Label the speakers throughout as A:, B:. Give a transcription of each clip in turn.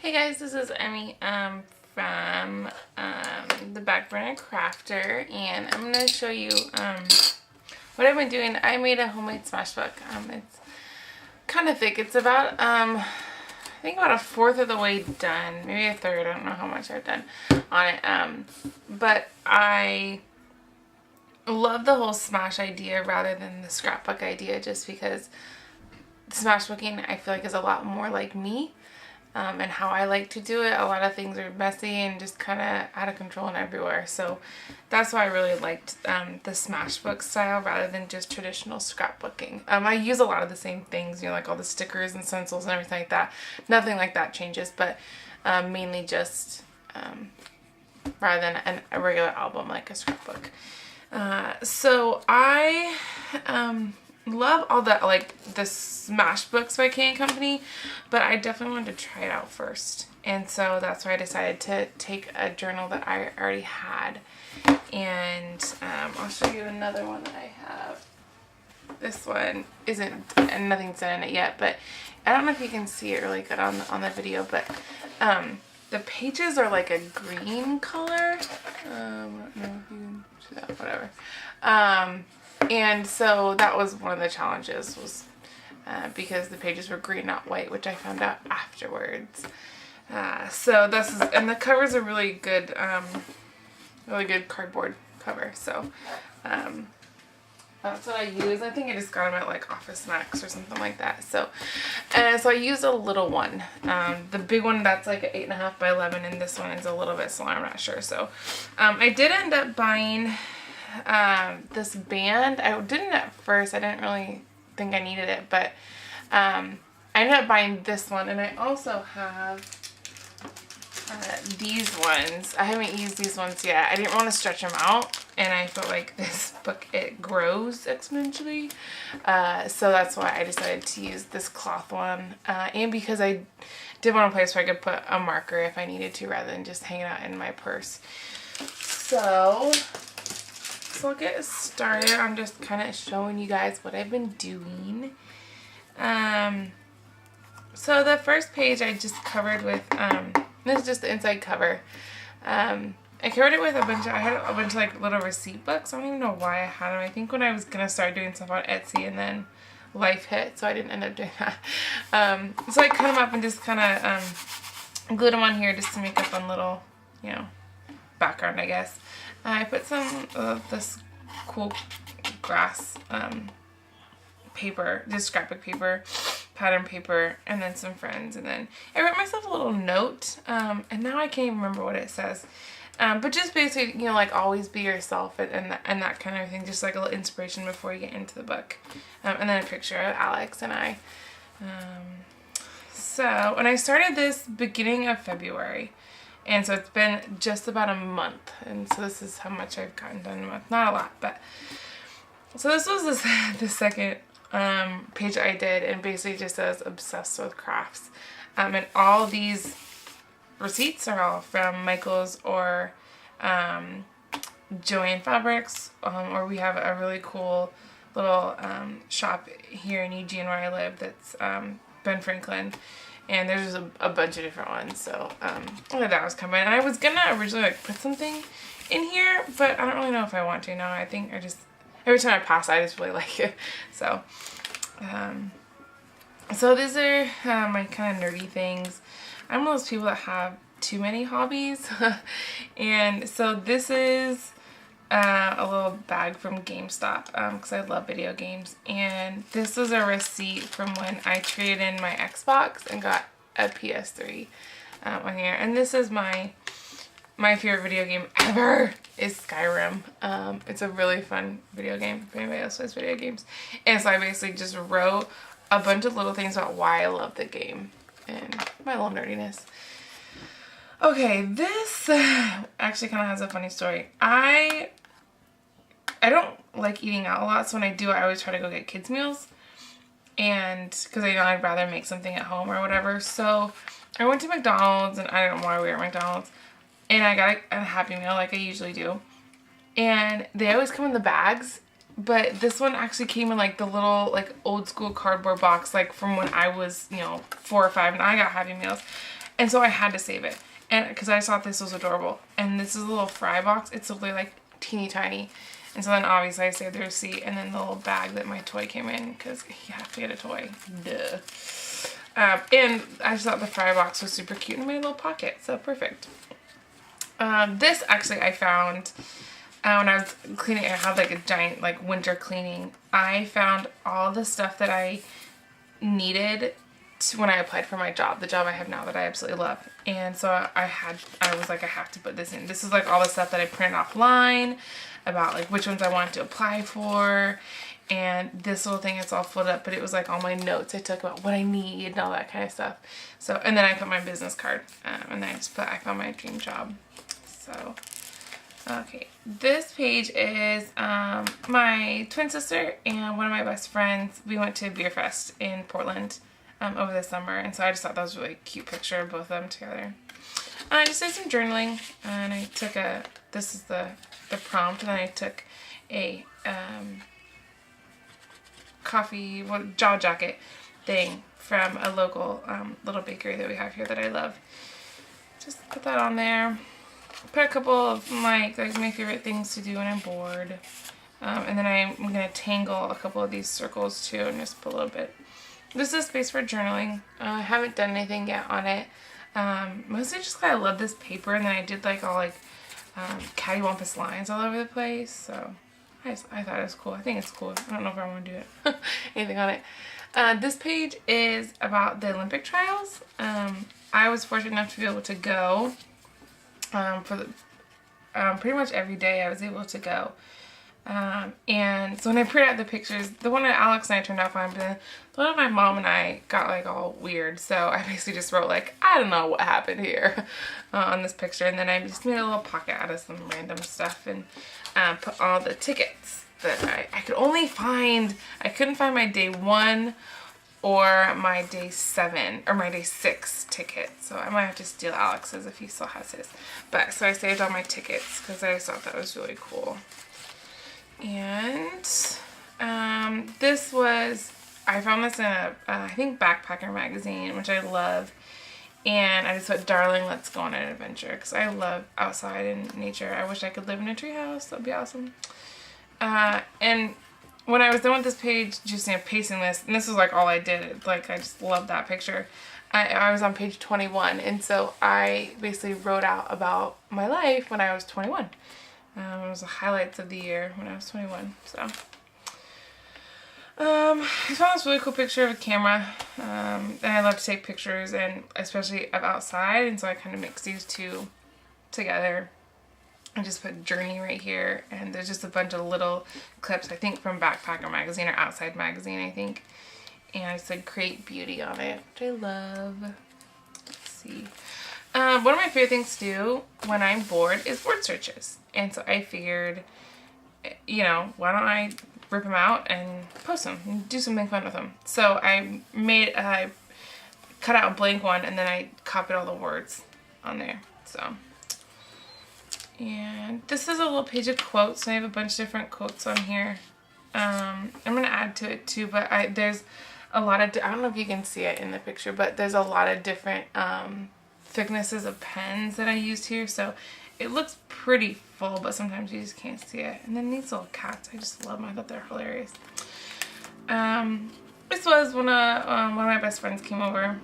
A: Hey guys, this is Emmy from the Back Burner Crafter, and I'm going to show you what I've been doing. I made a homemade smash book. It's kind of thick. It's about I think about a fourth of the way done, maybe a third. I don't know how much I've done on it. But I love the whole smash idea rather than the scrapbook idea, just because smash booking I feel like is a lot more like me. And how I like to do it. A lot of things are messy and just kind of out of control and everywhere. So that's why I really liked the smashbook style rather than just traditional scrapbooking. I use a lot of the same things, you know, like all the stickers and stencils and everything like that. Nothing like that changes, but mainly just rather than a regular album like a scrapbook. So I love all the the smash books by K & Company, but I definitely wanted to try it out first, and so that's why I decided to take a journal that I already had, and I'll show you another one that I have. This one isn't, and nothing's done in it yet, but I don't know if you can see it really good on the video, but the pages are like a green color. I don't know if you can see that, whatever. And so that was one of the challenges, was because the pages were green, not white, which I found out afterwards. So this is, and the cover's a really good cardboard cover. So that's what I use. I think I just got them at like Office Max or something like that. So, so I used a little one. The big one, that's like an 8.5 by 11, and this one is a little bit smaller. I'm not sure. So I did end up buying this band. I didn't at first. I didn't really think I needed it, but I ended up buying this one, and I also have these ones. I haven't used these ones yet. I didn't want to stretch them out, and I felt like this book, it grows exponentially, so that's why I decided to use this cloth one, and because I did want a place where I could put a marker if I needed to, rather than just hanging out in my purse. So I'll get started. I'm just kind of showing you guys what I've been doing. So the first page I just covered with, this is just the inside cover. I covered it with I had a bunch of like little receipt books. I don't even know why I had them. I think when I was going to start doing stuff on Etsy, and then life hit, so I didn't end up doing that. So I cut them up and just kind of glued them on here just to make a fun little, you know, background, I guess. I put some of this cool grass paper, just scrapbook paper, pattern paper, and then some friends. And then I wrote myself a little note, and now I can't even remember what it says. But just basically, you know, like always be yourself, and that kind of thing. Just like a little inspiration before you get into the book. And then a picture of Alex and I. And I started this beginning of February. And so it's been just about a month, and so this is how much I've gotten done in a month. Not a lot, but so this was the second page I did, and basically just says obsessed with crafts. And all these receipts are all from Michael's or Joanne Fabrics, or we have a really cool little shop here in Eugene where I live that's Ben Franklin. And there's just a bunch of different ones, so that was coming. And I was gonna originally like put something in here, but I don't really know if I want to now. I think I just, every time I pass I just really like it. So so these are my kind of nerdy things. I'm one of those people that have too many hobbies. And so this is a little bag from GameStop, because I love video games, and this was a receipt from when I traded in my Xbox and got a PS3 on here. And this is my favorite video game ever, is Skyrim. It's a really fun video game if anybody else plays video games. And so I basically just wrote a bunch of little things about why I love the game and my little nerdiness. Okay, this actually kind of has a funny story. I don't like eating out a lot, so when I do, I always try to go get kids' meals, and because I know I'd rather make something at home or whatever. So I went to McDonald's, and I don't know why we were at McDonald's, and I got a Happy Meal like I usually do, and they always come in the bags, but this one actually came in like the little like old school cardboard box, like from when I was, you know, 4 or 5, and I got Happy Meals. And so I had to save it. And because I thought this was adorable. And this is a little fry box. It's literally like teeny tiny. And so then obviously I saved the receipt and then the little bag that my toy came in because you have to get a toy. Duh. And I just thought the fry box was super cute in my little pocket. So perfect. This actually I found when I was cleaning. I had like a giant like winter cleaning. I found all the stuff that I needed when I applied for my job, the job I have now that I absolutely love. And so I was like, I have to put this in. This is like all the stuff that I printed offline about like which ones I wanted to apply for. And this little thing, it's all filled up, but it was like all my notes I took about what I need and all that kind of stuff. So, and then I put my business card, and then I just put, I found my dream job. So, okay. This page is my twin sister and one of my best friends. We went to Beer Fest in Portland over the summer, and so I just thought that was a really cute picture of both of them together. I just did some journaling, and I took this is the prompt, and then I took a coffee, jaw jacket thing from a local little bakery that we have here that I love. Just put that on there. Put a couple of like my favorite things to do when I'm bored. And then I'm going to tangle a couple of these circles too and just put a little bit. This is space for journaling. I haven't done anything yet on it. Mostly just because I love this paper, and then I did like all like cattywampus lines all over the place. So I thought it was cool. I think it's cool. I don't know if I want to do it. Anything on it. This page is about the Olympic trials. I was fortunate enough to be able to go for the pretty much every day I was able to go. And so when I printed out the pictures, the one that Alex and I turned out fine, but the one of my mom and I got like all weird. So I basically just wrote like, I don't know what happened here on this picture. And then I just made a little pocket out of some random stuff and put all the tickets that I could only find. I couldn't find my day 1 or my day 7 or my day 6 ticket. So I might have to steal Alex's if he still has his. But so I saved all my tickets because I just thought that was really cool. And this was, I found this in a, I think Backpacker magazine, which I love. And I just put, darling, let's go on an adventure. Because I love outside and nature. I wish I could live in a treehouse. That'd be awesome. And when I was done with this page, just pasting this, and this was like all I did. Like, I just love that picture. I was on page 21. And so I basically wrote out about my life when I was 21. It was the highlights of the year when I was 21. So, I found this really cool picture of a camera. And I love to take pictures, and especially of outside. And so I kind of mix these two together. I just put Journey right here. And there's just a bunch of little clips, I think from Backpacker magazine or Outside magazine, I think. And I said Create Beauty on it, which I love. Let's see. One of my favorite things to do when I'm bored is word searches. And so I figured, you know, why don't I rip them out and post them and do something fun with them. So I cut out a blank one, and then I copied all the words on there. So, and this is a little page of quotes. I have a bunch of different quotes on here. I'm going to add to it too, but there's a lot of, I don't know if you can see it in the picture, but there's a lot of different thicknesses of pens that I used here, so it looks pretty full, but sometimes you just can't see it. And then these little cats, I just love them. I thought they're hilarious. This was when one of my best friends came over,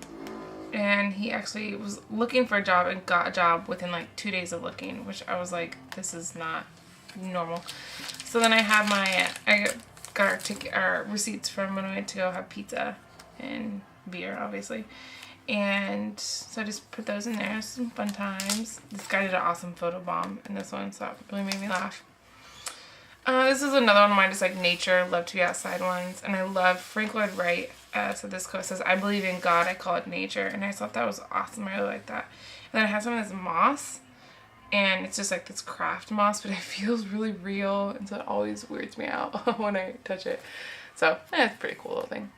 A: and he actually was looking for a job and got a job within like 2 days of looking, which I was like, this is not normal. So then I have I got our receipts from when we went to go have pizza and beer, obviously. And so I just put those in there. Some fun times. This guy did an awesome photo bomb in this one, so it really made me laugh. This is another one of mine, just like nature, love to be outside ones. And I love Frank Lloyd Wright. So this quote says, I believe in God, I call it nature. And I thought that was awesome. I really like that. And then it has some of this moss. And it's just like this craft moss, but it feels really real. And so it always weirds me out when I touch it. So it's a pretty cool little thing.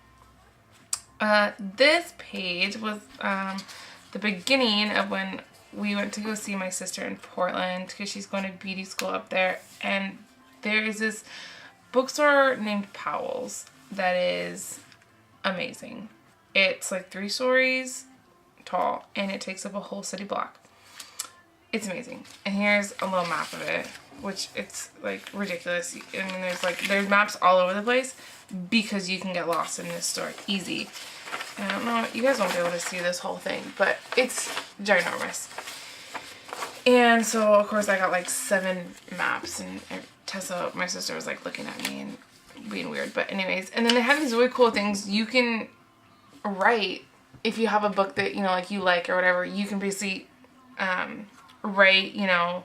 A: This page was the beginning of when we went to go see my sister in Portland because she's going to beauty school up there. And there is this bookstore named Powell's that is amazing. It's like 3 stories. tall, and it takes up a whole city block. It's amazing. And here's a little map of it, which it's like ridiculous. I mean, there's maps all over the place because you can get lost in this store easy. And I don't know, you guys won't be able to see this whole thing, but it's ginormous. And so of course I got like 7 maps, and Tessa, my sister, was like looking at me and being weird. But anyways, and then they have these really cool things you can write if you have a book that, you know, like you like or whatever. You can basically write, you know,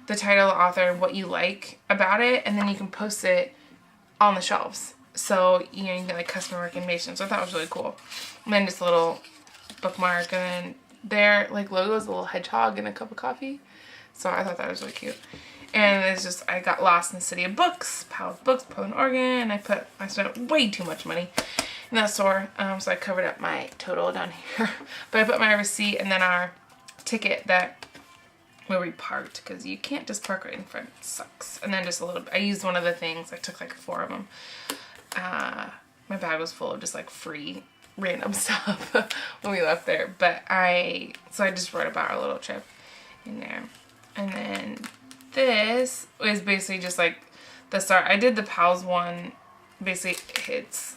A: the title, the author, and what you like about it, and then you can post it on the shelves. So, you know, you can get like custom recommendations. So I thought it was really cool. And then just a little bookmark, and then their like logo is a little hedgehog and a cup of coffee. So I thought that was really cute. And it's just, I got lost in the city of books, Powell's Books, Portland, Oregon. I spent way too much money in that store. So I covered up my total down here. But I put my receipt and then our ticket that where we parked, because you can't just park right in front. It sucks. And then just a little bit, I used one of the things. I took like 4 of them. My bag was full of just like free random stuff when we left there. But so I just wrote about our little trip in there. And then this is basically just like the start. I did the Pals one. Basically, it's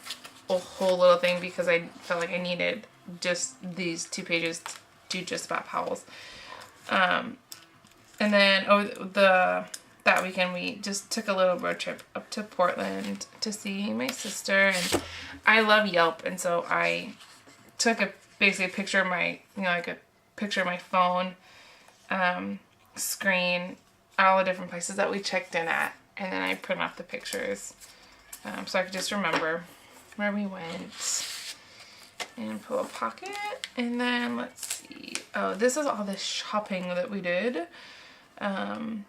A: a whole little thing because I felt like I needed just these 2 pages to do just about Powell's. And then that weekend we just took a little road trip up to Portland to see my sister, and I love Yelp, and so I took basically a picture of my, you know, like a picture of my phone screen, all the different places that we checked in at, and then I print off the pictures so I could just remember where we went. And pull a pocket, and then let's see. Oh, this is all the shopping that we did. After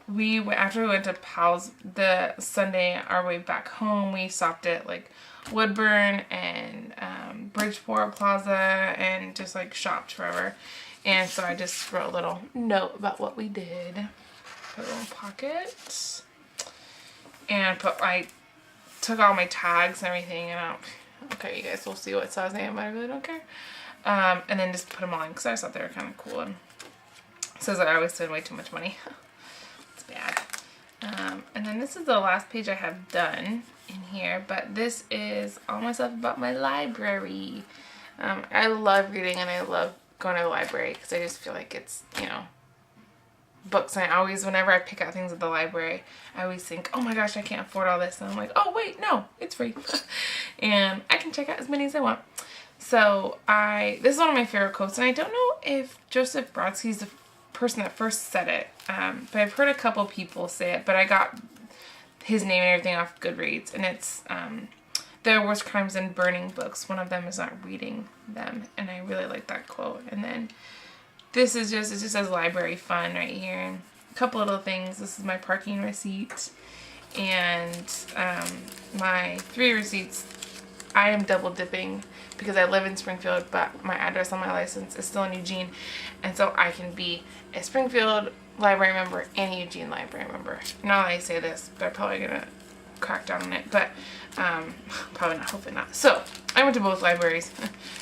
A: we went to Powell's the Sunday, our way back home, we stopped at like Woodburn and Bridgeport Plaza and just like shopped forever. And so I just wrote a little note about what we did. Put a little pocket, and I took all my tags and everything, and okay, you guys will see what size I am. I really don't care. And then just put them on because I just thought they were kind of cool. And it says I always spend way too much money. It's bad. And then this is the last page I have done in here, but this is all my stuff about my library. I love reading, and I love going to the library because I just feel like it's, you know, books. And I always, whenever I pick out things at the library, I always think, oh my gosh, I can't afford all this. And I'm like, oh wait, no, it's free. And I can check out as many as I want. So this is one of my favorite quotes, and I don't know if Joseph Brodsky's the person that first said it, but I've heard a couple people say it, but I got his name and everything off Goodreads, and it's there are worse crimes than burning books. One of them is not reading them, and I really like that quote. And then this is it just says library fun right here, and a couple little things. This is my parking receipt, and my 3 receipts. I am double dipping because I live in Springfield, but my address on my license is still in Eugene, and so I can be a Springfield library member and a Eugene library member. Now that I say this, they're probably gonna crack down on it, but probably not, hopefully not. So I went to both libraries.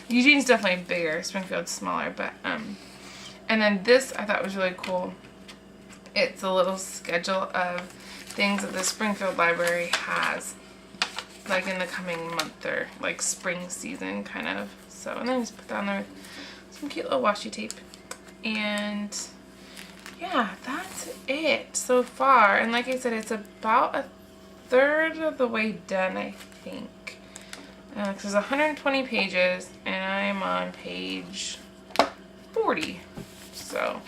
A: Eugene's definitely bigger, Springfield's smaller, but and then this I thought was really cool. It's a little schedule of things that the Springfield library has, like in the coming month, or like spring season kind of. So, and then I just put down there some cute little washi tape, and yeah, that's it so far. And like I said, it's about a third of the way done, I think, because there's 120 pages and I'm on page 40. So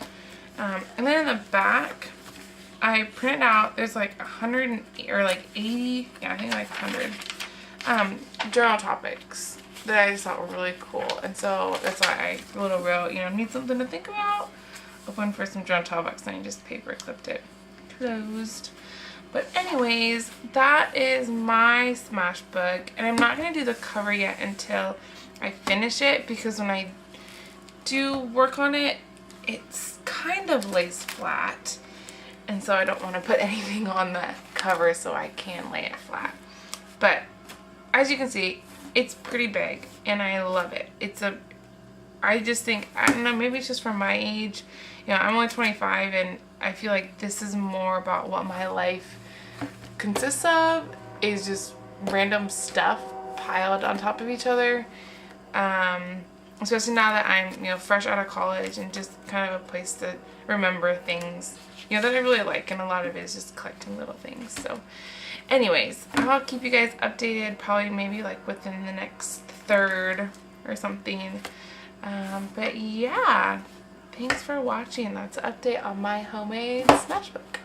A: and then in the back I printed out, there's like 100 or like 80, yeah, I think like 100 journal topics that I just thought were really cool. And so that's why I wrote, you know, need something to think about. Open for some journal topics, and I just paper clipped it closed. But anyways, that is my smash book, and I'm not going to do the cover yet until I finish it, because when I do work on it, it's kind of lays flat. And so I don't want to put anything on the cover so I can lay it flat. But as you can see, it's pretty big and I love it. It's a I just think, I don't know, maybe it's just from my age. You know, I'm only 25 and I feel like this is more about what my life consists of, is just random stuff piled on top of each other. Especially now that I'm, you know, fresh out of college and just kind of a place to remember things, you know, that I really like. And a lot of it is just collecting little things. So anyways, I'll keep you guys updated probably maybe like within the next third or something. But yeah, thanks for watching. That's an update on my homemade Smashbook.